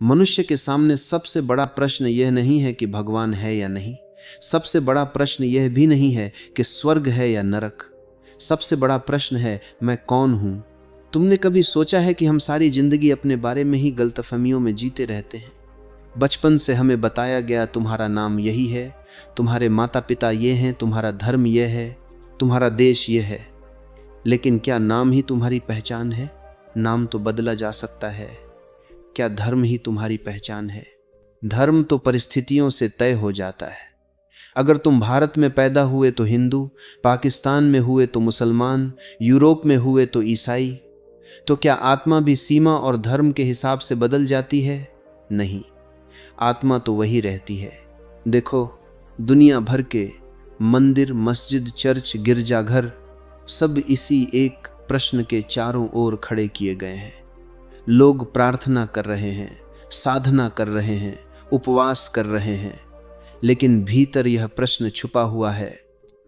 मनुष्य के सामने सबसे बड़ा प्रश्न यह नहीं है कि भगवान है या नहीं। सबसे बड़ा प्रश्न यह भी नहीं है कि स्वर्ग है या नरक। सबसे बड़ा प्रश्न है, मैं कौन हूं? तुमने कभी सोचा है कि हम सारी जिंदगी अपने बारे में ही गलतफहमियों में जीते रहते हैं? बचपन से हमें बताया गया तुम्हारा नाम यही है, तुम्हारे माता पिता ये हैं, तुम्हारा धर्म यह है, तुम्हारा देश ये है। लेकिन क्या नाम ही तुम्हारी पहचान है? नाम तो बदला जा सकता है। क्या धर्म ही तुम्हारी पहचान है? धर्म तो परिस्थितियों से तय हो जाता है। अगर तुम भारत में पैदा हुए तो हिंदू, पाकिस्तान में हुए तो मुसलमान, यूरोप में हुए तो ईसाई। तो क्या आत्मा भी सीमा और धर्म के हिसाब से बदल जाती है? नहीं, आत्मा तो वही रहती है। देखो, दुनिया भर के मंदिर, मस्जिद, चर्च, गिरजाघर सब इसी एक प्रश्न के चारों ओर खड़े किए गए हैं। लोग प्रार्थना कर रहे हैं, साधना कर रहे हैं, उपवास कर रहे हैं, लेकिन भीतर यह प्रश्न छुपा हुआ है,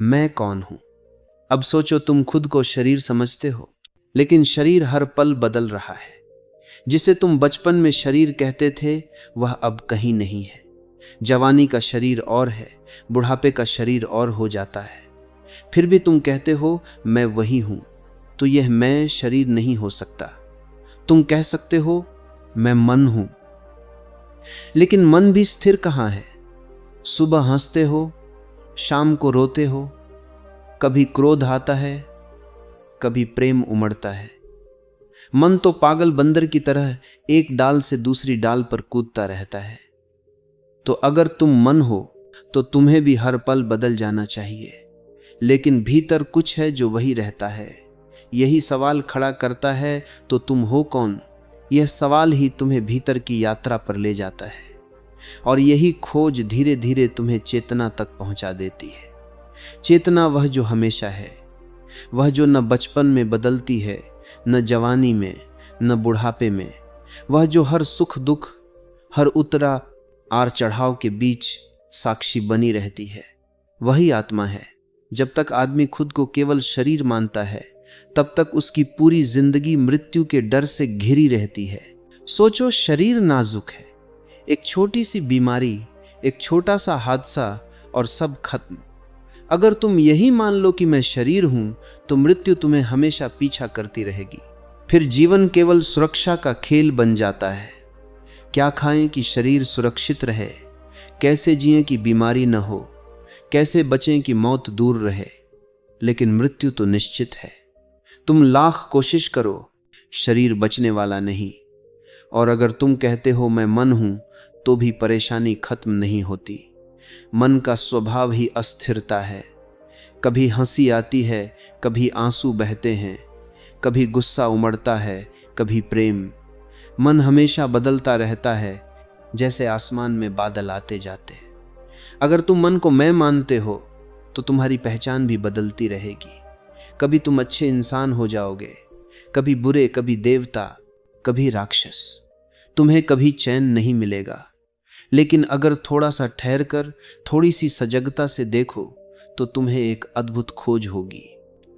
मैं कौन हूं? अब सोचो, तुम खुद को शरीर समझते हो, लेकिन शरीर हर पल बदल रहा है। जिसे तुम बचपन में शरीर कहते थे वह अब कहीं नहीं है। जवानी का शरीर और है, बुढ़ापे का शरीर और हो जाता है। फिर भी तुम कहते हो मैं वही हूं। तो यह मैं शरीर नहीं हो सकता। तुम कह सकते हो मैं मन हूं, लेकिन मन भी स्थिर कहां है? सुबह हंसते हो, शाम को रोते हो, कभी क्रोध आता है, कभी प्रेम उमड़ता है। मन तो पागल बंदर की तरह एक डाल से दूसरी डाल पर कूदता रहता है। तो अगर तुम मन हो तो तुम्हें भी हर पल बदल जाना चाहिए, लेकिन भीतर कुछ है जो वही रहता है। यही सवाल खड़ा करता है, तो तुम हो कौन? यह सवाल ही तुम्हें भीतर की यात्रा पर ले जाता है, और यही खोज धीरे धीरे तुम्हें चेतना तक पहुंचा देती है। चेतना वह जो हमेशा है, वह जो न बचपन में बदलती है, न जवानी में, न बुढ़ापे में। वह जो हर सुख दुख, हर उतरा आर चढ़ाव के बीच साक्षी बनी रहती है। वही आत्मा है। जब तक आदमी खुद को केवल शरीर मानता है, तब तक उसकी पूरी जिंदगी मृत्यु के डर से घिरी रहती है। सोचो, शरीर नाजुक है, एक छोटी सी बीमारी, एक छोटा सा हादसा और सब खत्म। अगर तुम यही मान लो कि मैं शरीर हूं, तो मृत्यु तुम्हें हमेशा पीछा करती रहेगी। फिर जीवन केवल सुरक्षा का खेल बन जाता है। क्या खाएं कि शरीर सुरक्षित रहे, कैसे जिएं कि बीमारी न हो, कैसे बचें कि मौत दूर रहे। लेकिन मृत्यु तो निश्चित है। तुम लाख कोशिश करो, शरीर बचने वाला नहीं। और अगर तुम कहते हो मैं मन हूं, तो भी परेशानी खत्म नहीं होती। मन का स्वभाव ही अस्थिरता है। कभी हंसी आती है, कभी आंसू बहते हैं, कभी गुस्सा उमड़ता है, कभी प्रेम। मन हमेशा बदलता रहता है, जैसे आसमान में बादल आते जाते। अगर तुम मन को मैं मानते हो, तो तुम्हारी पहचान भी बदलती रहेगी। कभी तुम अच्छे इंसान हो जाओगे, कभी बुरे, कभी देवता, कभी राक्षस। तुम्हें कभी चैन नहीं मिलेगा। लेकिन अगर थोड़ा सा ठहर कर, थोड़ी सी सजगता से देखो, तो तुम्हें एक अद्भुत खोज होगी।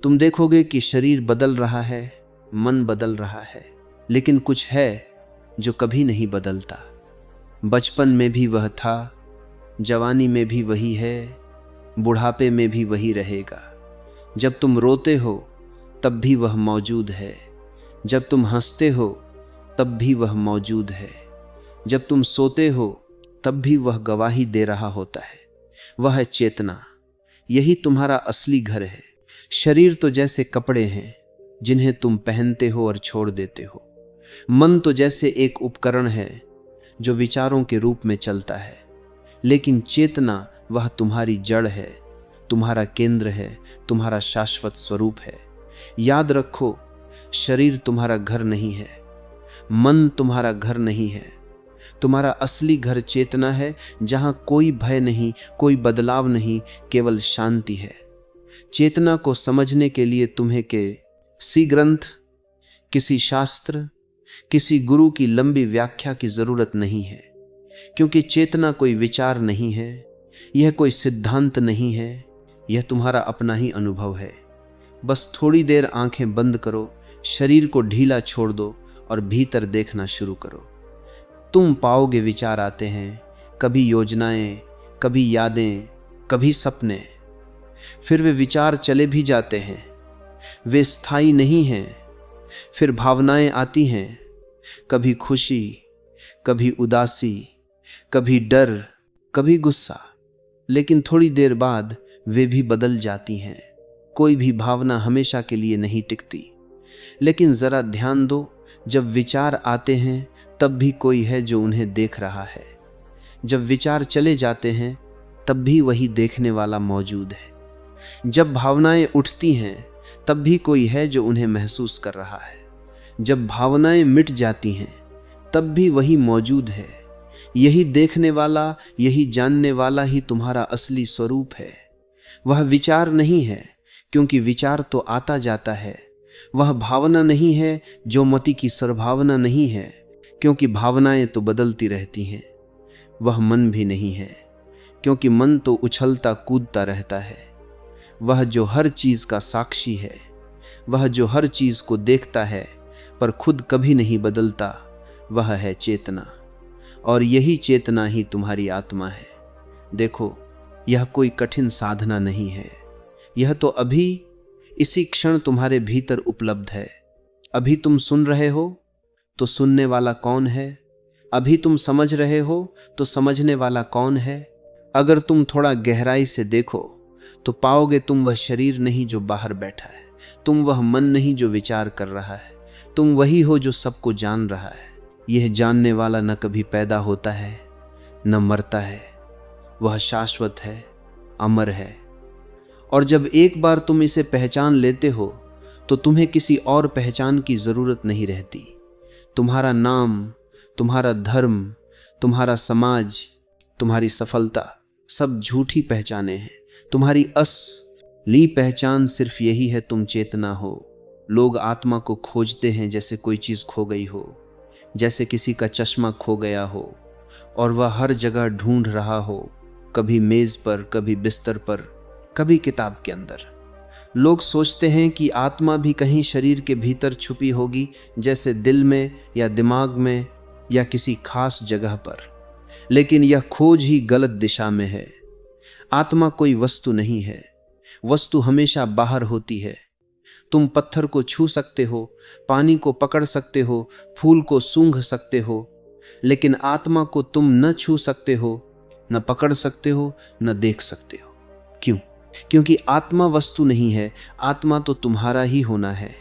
तुम देखोगे कि शरीर बदल रहा है, मन बदल रहा है, लेकिन कुछ है जो कभी नहीं बदलता। बचपन में भी वह था, जवानी में भी वही है, बुढ़ापे में भी वही रहेगा। जब तुम रोते हो तब भी वह मौजूद है, जब तुम हंसते हो तब भी वह मौजूद है, जब तुम सोते हो तब भी वह गवाही दे रहा होता है। वह है चेतना। यही तुम्हारा असली घर है। शरीर तो जैसे कपड़े हैं जिन्हें तुम पहनते हो और छोड़ देते हो। मन तो जैसे एक उपकरण है जो विचारों के रूप में चलता है। लेकिन चेतना वह तुम्हारी जड़ है, तुम्हारा केंद्र है, तुम्हारा शाश्वत स्वरूप है। याद रखो, शरीर तुम्हारा घर नहीं है, मन तुम्हारा घर नहीं है। तुम्हारा असली घर चेतना है, जहां कोई भय नहीं, कोई बदलाव नहीं, केवल शांति है। चेतना को समझने के लिए तुम्हें किसी ग्रंथ, किसी शास्त्र, किसी गुरु की लंबी व्याख्या की जरूरत नहीं है, क्योंकि चेतना कोई विचार नहीं है, यह कोई सिद्धांत नहीं है, यह तुम्हारा अपना ही अनुभव है। बस थोड़ी देर आंखें बंद करो, शरीर को ढीला छोड़ दो और भीतर देखना शुरू करो। तुम पाओगे विचार आते हैं, कभी योजनाएं, कभी यादें, कभी सपने। फिर वे विचार चले भी जाते हैं, वे स्थायी नहीं हैं। फिर भावनाएं आती हैं, कभी खुशी, कभी उदासी, कभी डर, कभी गुस्सा। लेकिन थोड़ी देर बाद वे भी बदल जाती हैं। कोई भी भावना हमेशा के लिए नहीं टिकती। लेकिन जरा ध्यान दो, जब विचार आते हैं तब भी कोई है जो उन्हें देख रहा है। जब विचार चले जाते हैं तब भी वही देखने वाला मौजूद है। जब भावनाएं उठती हैं तब भी कोई है जो उन्हें महसूस कर रहा है। जब भावनाएं मिट जाती हैं तब भी वही मौजूद है। यही देखने वाला, यही जानने वाला ही तुम्हारा असली स्वरूप है। वह विचार नहीं है, क्योंकि विचार तो आता जाता है। वह भावना नहीं है, जो मति की सर्वभावना नहीं है, क्योंकि भावनाएं तो बदलती रहती हैं। वह मन भी नहीं है, क्योंकि मन तो उछलता कूदता रहता है। वह जो हर चीज का साक्षी है, वह जो हर चीज को देखता है पर खुद कभी नहीं बदलता, वह है चेतना। और यही चेतना ही तुम्हारी आत्मा है। देखो, यह कोई कठिन साधना नहीं है। यह तो अभी इसी क्षण तुम्हारे भीतर उपलब्ध है। अभी तुम सुन रहे हो तो सुनने वाला कौन है? अभी तुम समझ रहे हो तो समझने वाला कौन है? अगर तुम थोड़ा गहराई से देखो तो पाओगे तुम वह शरीर नहीं जो बाहर बैठा है, तुम वह मन नहीं जो विचार कर रहा है, तुम वही हो जो सबको जान रहा है। यह जानने वाला न कभी पैदा होता है न मरता है, वह शाश्वत है, अमर है। और जब एक बार तुम इसे पहचान लेते हो तो तुम्हें किसी और पहचान की जरूरत नहीं रहती। तुम्हारा नाम, तुम्हारा धर्म, तुम्हारा समाज, तुम्हारी सफलता सब झूठी पहचाने हैं। तुम्हारी असली पहचान सिर्फ यही है, तुम चेतना हो। लोग आत्मा को खोजते हैं जैसे कोई चीज खो गई हो, जैसे किसी का चश्मा खो गया हो और वह हर जगह ढूंढ रहा हो, कभी मेज पर, कभी बिस्तर पर, कभी किताब के अंदर। लोग सोचते हैं कि आत्मा भी कहीं शरीर के भीतर छुपी होगी, जैसे दिल में या दिमाग में या किसी खास जगह पर। लेकिन यह खोज ही गलत दिशा में है। आत्मा कोई वस्तु नहीं है, वस्तु हमेशा बाहर होती है। तुम पत्थर को छू सकते हो, पानी को पकड़ सकते हो, फूल को सूंघ सकते हो, लेकिन आत्मा को तुम न छू सकते हो, न पकड़ सकते हो, न देख सकते हो। क्यों? क्योंकि आत्मा वस्तु नहीं है। आत्मा तो तुम्हारा ही होना है,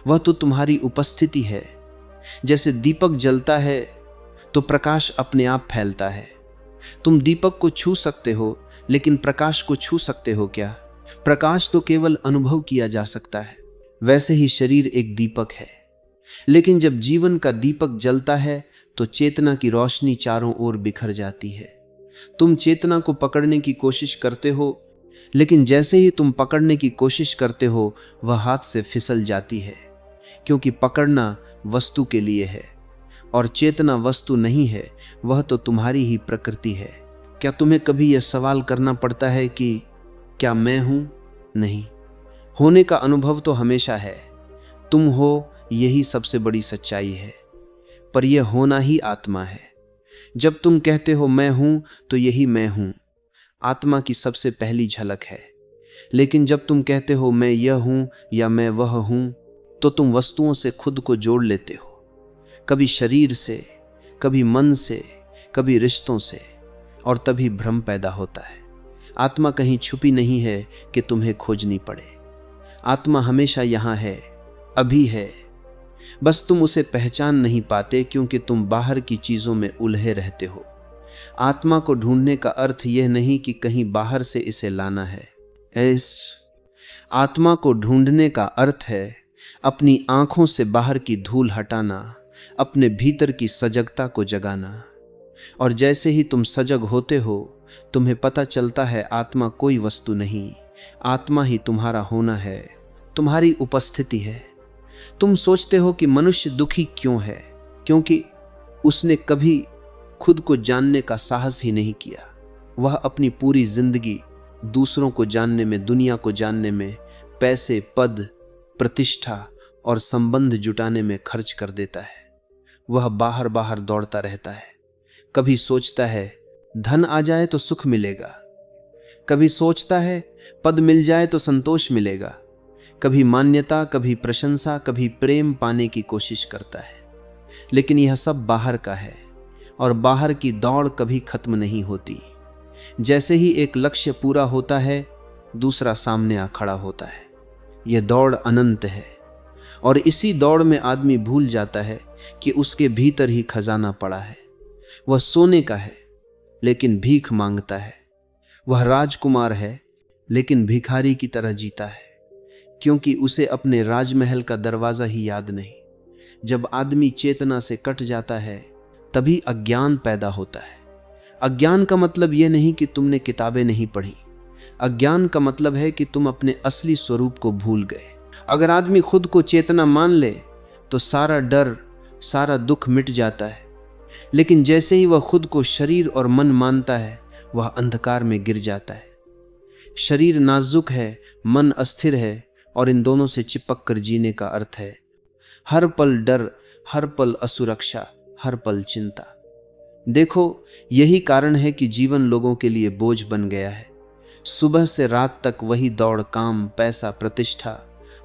वह तो तुम्हारी उपस्थिति है। जैसे दीपक जलता है तो प्रकाश अपने आप फैलता है। तुम दीपक को छू सकते हो, लेकिन प्रकाश को छू सकते हो क्या? प्रकाश तो केवल अनुभव किया जा सकता है। वैसे ही शरीर एक दीपक है, लेकिन जब जीवन का दीपक जलता है तो चेतना की रोशनी चारों ओर बिखर जाती है। तुम चेतना को पकड़ने की कोशिश करते हो, लेकिन जैसे ही तुम पकड़ने की कोशिश करते हो वह हाथ से फिसल जाती है, क्योंकि पकड़ना वस्तु के लिए है और चेतना वस्तु नहीं है, वह तो तुम्हारी ही प्रकृति है। क्या तुम्हें कभी यह सवाल करना पड़ता है कि क्या मैं हूं? नहीं, होने का अनुभव तो हमेशा है। तुम हो, यही सबसे बड़ी सच्चाई है। पर यह होना ही आत्मा है। जब तुम कहते हो मैं हूं, तो यही मैं हूं आत्मा की सबसे पहली झलक है। लेकिन जब तुम कहते हो मैं यह हूं या मैं वह हूं, तो तुम वस्तुओं से खुद को जोड़ लेते हो, कभी शरीर से, कभी मन से, कभी रिश्तों से, और तभी भ्रम पैदा होता है। आत्मा कहीं छुपी नहीं है कि तुम्हें खोजनी पड़े। आत्मा हमेशा यहां है, अभी है। बस तुम उसे पहचान नहीं पाते, क्योंकि तुम बाहर की चीजों में उलझे रहते हो। आत्मा को ढूंढने का अर्थ यह नहीं कि कहीं बाहर से इसे लाना है। इस आत्मा को ढूंढने का अर्थ है अपनी आंखों से बाहर की धूल हटाना, अपने भीतर की सजगता को जगाना। और जैसे ही तुम सजग होते हो, तुम्हें पता चलता है आत्मा कोई वस्तु नहीं, आत्मा ही तुम्हारा होना है, तुम्हारी उपस्थिति है। तुम सोचते हो कि मनुष्य दुखी क्यों है? क्योंकि उसने कभी खुद को जानने का साहस ही नहीं किया। वह अपनी पूरी जिंदगी दूसरों को जानने में, दुनिया को जानने में, पैसे, पद, प्रतिष्ठा और संबंध जुटाने में खर्च कर देता है। वह बाहर बाहर दौड़ता रहता है। कभी सोचता है धन आ जाए तो सुख मिलेगा, कभी सोचता है पद मिल जाए तो संतोष मिलेगा, कभी मान्यता, कभी प्रशंसा, कभी प्रेम पाने की कोशिश करता है। लेकिन यह सब बाहर का है और बाहर की दौड़ कभी खत्म नहीं होती। जैसे ही एक लक्ष्य पूरा होता है, दूसरा सामने आ खड़ा होता है। यह दौड़ अनंत है और इसी दौड़ में आदमी भूल जाता है कि उसके भीतर ही खजाना पड़ा है। वह सोने का है लेकिन भीख मांगता है। वह राजकुमार है लेकिन भिखारी की तरह जीता है, क्योंकि उसे अपने राजमहल का दरवाजा ही याद नहीं। जब आदमी चेतना से कट जाता है तभी अज्ञान पैदा होता है। अज्ञान का मतलब यह नहीं कि तुमने किताबें नहीं पढ़ी। अज्ञान का मतलब है कि तुम अपने असली स्वरूप को भूल गए। अगर आदमी खुद को चेतना मान ले तो सारा डर, सारा दुख मिट जाता है। लेकिन जैसे ही वह खुद को शरीर और मन मानता है, वह अंधकार में गिर जाता है। शरीर नाजुक है, मन अस्थिर है, और इन दोनों से चिपक कर जीने का अर्थ है हर पल डर, हर पल असुरक्षा, हर पल चिंता। देखो, यही कारण है कि जीवन लोगों के लिए बोझ बन गया है। सुबह से रात तक वही दौड़, काम, पैसा, प्रतिष्ठा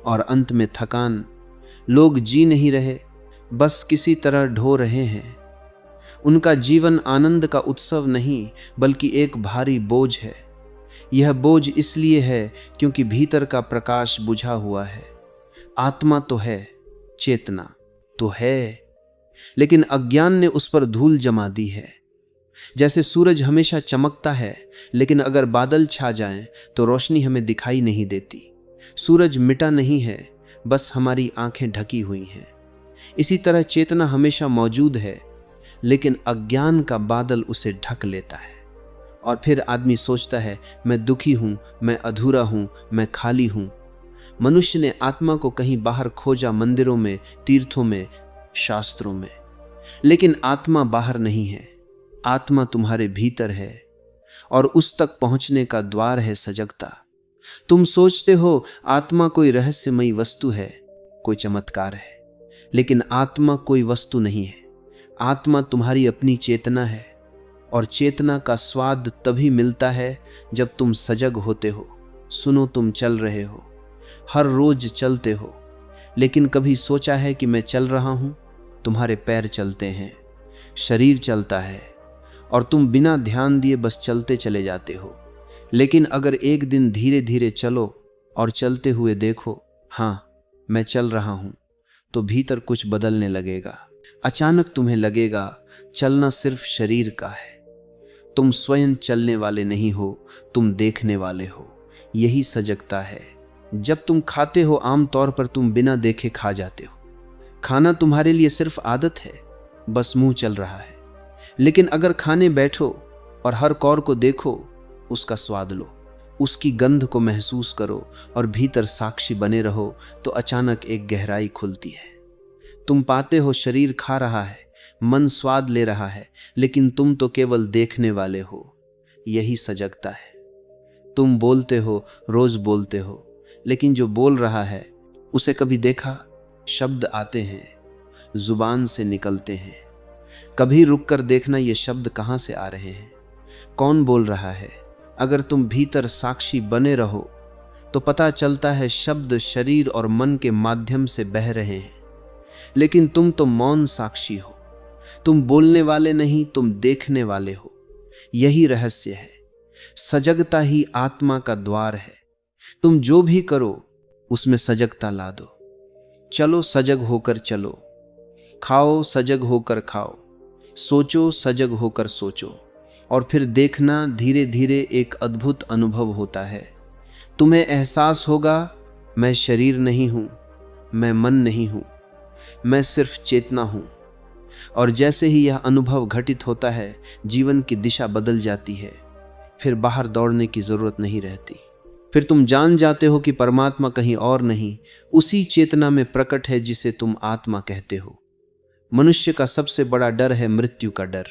और अंत में थकान। लोग जी नहीं रहे, बस किसी तरह ढो रहे हैं। उनका जीवन आनंद का उत्सव नहीं बल्कि एक भारी बोझ है। यह बोझ इसलिए है क्योंकि भीतर का प्रकाश बुझा हुआ है। आत्मा तो है, चेतना तो है, लेकिन अज्ञान ने उस पर धूल जमा दी है। जैसे सूरज हमेशा चमकता है, लेकिन अगर बादल छा जाएं तो रोशनी हमें दिखाई नहीं देती। सूरज मिटा नहीं है, बस हमारी आंखें ढकी हुई हैं। इसी तरह चेतना हमेशा मौजूद है, लेकिन अज्ञान का बादल उसे ढक लेता है। और फिर आदमी सोचता है, मैं दुखी हूं, मैं अधूरा हूं, मैं खाली हूं। मनुष्य ने आत्मा को कहीं बाहर खोजा, मंदिरों में, तीर्थों में, शास्त्रों में। लेकिन आत्मा बाहर नहीं है, आत्मा तुम्हारे भीतर है और उस तक पहुंचने का द्वार है सजगता। तुम सोचते हो आत्मा कोई रहस्यमयी वस्तु है, कोई चमत्कार है, लेकिन आत्मा कोई वस्तु नहीं है। आत्मा तुम्हारी अपनी चेतना है, और चेतना का स्वाद तभी मिलता है जब तुम सजग होते हो। सुनो, तुम चल रहे हो, हर रोज चलते हो, लेकिन कभी सोचा है कि मैं चल रहा हूं? तुम्हारे पैर चलते हैं, शरीर चलता है, और तुम बिना ध्यान दिए बस चलते चले जाते हो। लेकिन अगर एक दिन धीरे धीरे चलो और चलते हुए देखो, हाँ मैं चल रहा हूं, तो भीतर कुछ बदलने लगेगा। अचानक तुम्हें लगेगा चलना सिर्फ शरीर का है। तुम स्वयं चलने वाले नहीं हो, तुम देखने वाले हो। यही सजगता है। जब तुम खाते हो, आमतौर पर तुम बिना देखे खा जाते हो। खाना तुम्हारे लिए सिर्फ आदत है, बस मुंह चल रहा है। लेकिन अगर खाने बैठो और हर कौर को देखो, उसका स्वाद लो, उसकी गंध को महसूस करो और भीतर साक्षी बने रहो, तो अचानक एक गहराई खुलती है। तुम पाते हो शरीर खा रहा है, मन स्वाद ले रहा है, लेकिन तुम तो केवल देखने वाले हो। यही सजगता है। तुम बोलते हो, रोज बोलते हो, लेकिन जो बोल रहा है उसे कभी देखा? शब्द आते हैं, जुबान से निकलते हैं। कभी रुककर देखना ये शब्द कहाँ से आ रहे हैं, कौन बोल रहा है। अगर तुम भीतर साक्षी बने रहो तो पता चलता है शब्द शरीर और मन के माध्यम से बह रहे हैं, लेकिन तुम तो मौन साक्षी हो। तुम बोलने वाले नहीं, तुम देखने वाले हो। यही रहस्य है। सजगता ही आत्मा का द्वार है। तुम जो भी करो उसमें सजगता ला दो। चलो सजग होकर चलो, खाओ सजग होकर खाओ, सोचो सजग होकर सोचो, और फिर देखना धीरे धीरे एक अद्भुत अनुभव होता है। तुम्हें एहसास होगा, मैं शरीर नहीं हूं, मैं मन नहीं हूं, मैं सिर्फ चेतना हूं। और जैसे ही यह अनुभव घटित होता है, जीवन की दिशा बदल जाती है। फिर बाहर दौड़ने की जरूरत नहीं रहती। फिर तुम जान जाते हो कि परमात्मा कहीं और नहीं, उसी चेतना में प्रकट है जिसे तुम आत्मा कहते हो। मनुष्य का सबसे बड़ा डर है मृत्यु का डर।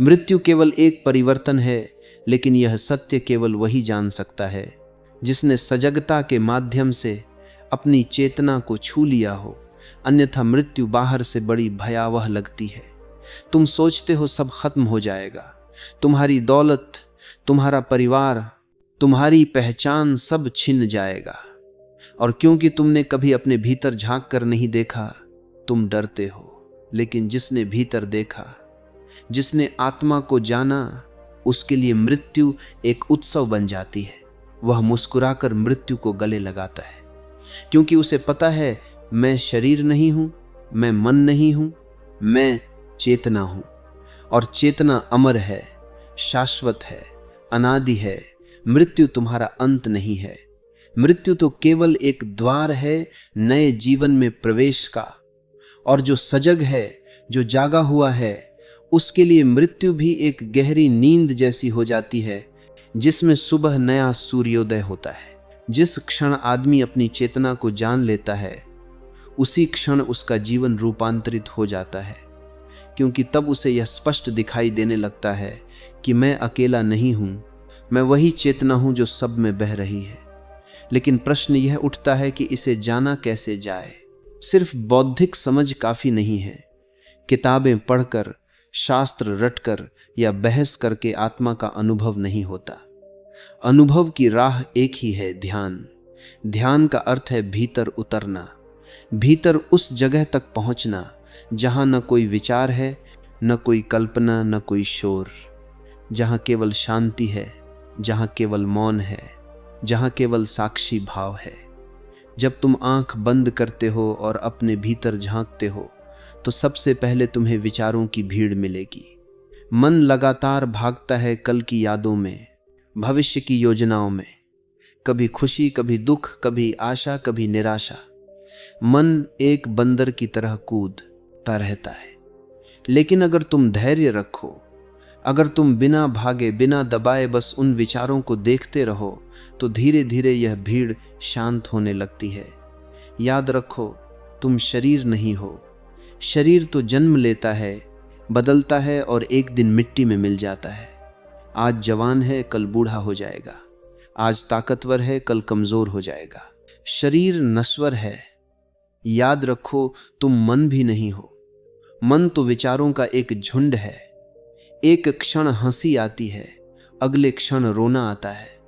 मृत्यु केवल एक परिवर्तन है, लेकिन यह सत्य केवल वही जान सकता है जिसने सजगता के माध्यम से अपनी चेतना को छू लिया हो, अन्यथा मृत्यु बाहर से बड़ी भयावह लगती है। तुम सोचते हो सब खत्म हो जाएगा, तुम्हारी दौलत, तुम्हारा परिवार, तुम्हारी पहचान सब छिन जाएगा, और क्योंकि तुमने कभी अपने भीतर झांक कर नहीं देखा, तुम डरते हो। लेकिन जिसने भीतर देखा, जिसने आत्मा को जाना, उसके लिए मृत्यु एक उत्सव बन जाती है। वह मुस्कुराकर मृत्यु को गले लगाता है, क्योंकि उसे पता है मैं शरीर नहीं हूं, मैं मन नहीं हूं, मैं चेतना हूं, और चेतना अमर है, शाश्वत है, अनादि है। मृत्यु तुम्हारा अंत नहीं है। मृत्यु तो केवल एक द्वार है नए जीवन में प्रवेश का, और जो सजग है, जो जागा हुआ है, उसके लिए मृत्यु भी एक गहरी नींद जैसी हो जाती है, जिसमें सुबह नया सूर्योदय होता है। जिस क्षण आदमी अपनी चेतना को जान लेता है, उसी क्षण उसका जीवन रूपांतरित हो जाता है, क्योंकि तब उसे यह स्पष्ट दिखाई देने लगता है कि मैं अकेला नहीं हूं, मैं वही चेतना हूं जो सब में बह रही है। लेकिन प्रश्न यह उठता है कि इसे जाना कैसे जाए। सिर्फ बौद्धिक समझ काफी नहीं है। किताबें पढ़कर, शास्त्र रटकर या बहस करके आत्मा का अनुभव नहीं होता। अनुभव की राह एक ही है, ध्यान। ध्यान का अर्थ है भीतर उतरना, भीतर उस जगह तक पहुंचना जहां न कोई विचार है, न कोई कल्पना, न कोई शोर, जहां केवल शांति है, जहां केवल मौन है, जहां केवल साक्षी भाव है। जब तुम आंख बंद करते हो और अपने भीतर झांकते हो, तो सबसे पहले तुम्हें विचारों की भीड़ मिलेगी। मन लगातार भागता है कल की यादों में, भविष्य की योजनाओं में, कभी खुशी, कभी दुख, कभी आशा, कभी निराशा। मन एक बंदर की तरह कूदता रहता है। लेकिन अगर तुम धैर्य रखो, अगर तुम बिना भागे, बिना दबाए बस उन विचारों को देखते रहो, तो धीरे धीरे यह भीड़ शांत होने लगती है। याद रखो, तुम शरीर नहीं हो। शरीर तो जन्म लेता है, बदलता है और एक दिन मिट्टी में मिल जाता है। आज जवान है, कल बूढ़ा हो जाएगा। आज ताकतवर है, कल कमजोर हो जाएगा। शरीर नश्वर है। याद रखो, तुम मन भी नहीं हो। मन तो विचारों का एक झुंड है। एक क्षण हंसी आती है, अगले क्षण रोना आता है।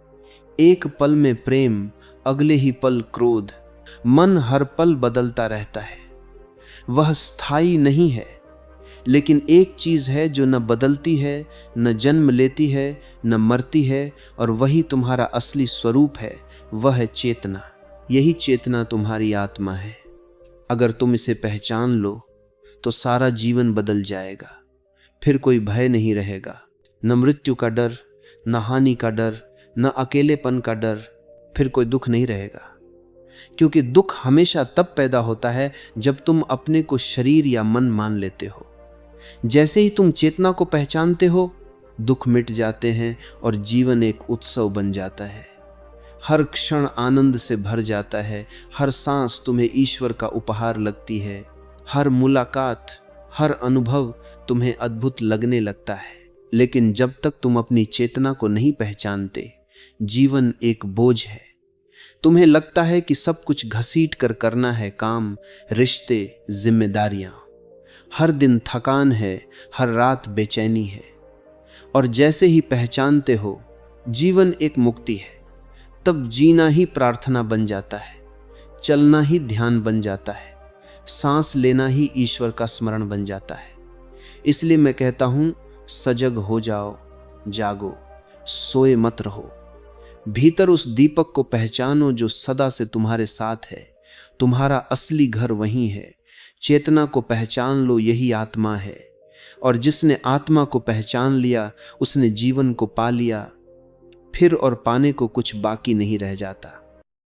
एक पल में प्रेम, अगले ही पल क्रोध। मन हर पल बदलता रहता है। वह स्थायी नहीं है। लेकिन एक चीज है जो न बदलती है, न जन्म लेती है, न मरती है, और वही तुम्हारा असली स्वरूप है। वह है चेतना। यही चेतना तुम्हारी आत्मा है। अगर तुम इसे पहचान लो, तो सारा जीवन बदल जाएगा। फिर कोई भय नहीं रहेगा, न मृत्यु का डर, न हानि का डर, न अकेलेपन का डर। फिर कोई दुख नहीं रहेगा, क्योंकि दुख हमेशा तब पैदा होता है जब तुम अपने को शरीर या मन मान लेते हो। जैसे ही तुम चेतना को पहचानते हो, दुख मिट जाते हैं और जीवन एक उत्सव बन जाता है। हर क्षण आनंद से भर जाता है। हर सांस तुम्हें ईश्वर का उपहार लगती है। हर मुलाकात, हर अनुभव तुम्हें अद्भुत लगने लगता है। लेकिन जब तक तुम अपनी चेतना को नहीं पहचानते, जीवन एक बोझ है। तुम्हें लगता है कि सब कुछ घसीट कर करना है, काम, रिश्ते, जिम्मेदारियां। हर दिन थकान है, हर रात बेचैनी है। और जैसे ही पहचानते हो जीवन एक मुक्ति है, तब जीना ही प्रार्थना बन जाता है, चलना ही ध्यान बन जाता है, सांस लेना ही ईश्वर का स्मरण बन जाता है। इसलिए मैं कहता हूं, सजग हो जाओ, जागो, सोए मत रहो। भीतर उस दीपक को पहचानो जो सदा से तुम्हारे साथ है। तुम्हारा असली घर वहीं है। चेतना को पहचान लो, यही आत्मा है। और जिसने आत्मा को पहचान लिया, उसने जीवन को पा लिया। फिर और पाने को कुछ बाकी नहीं रह जाता।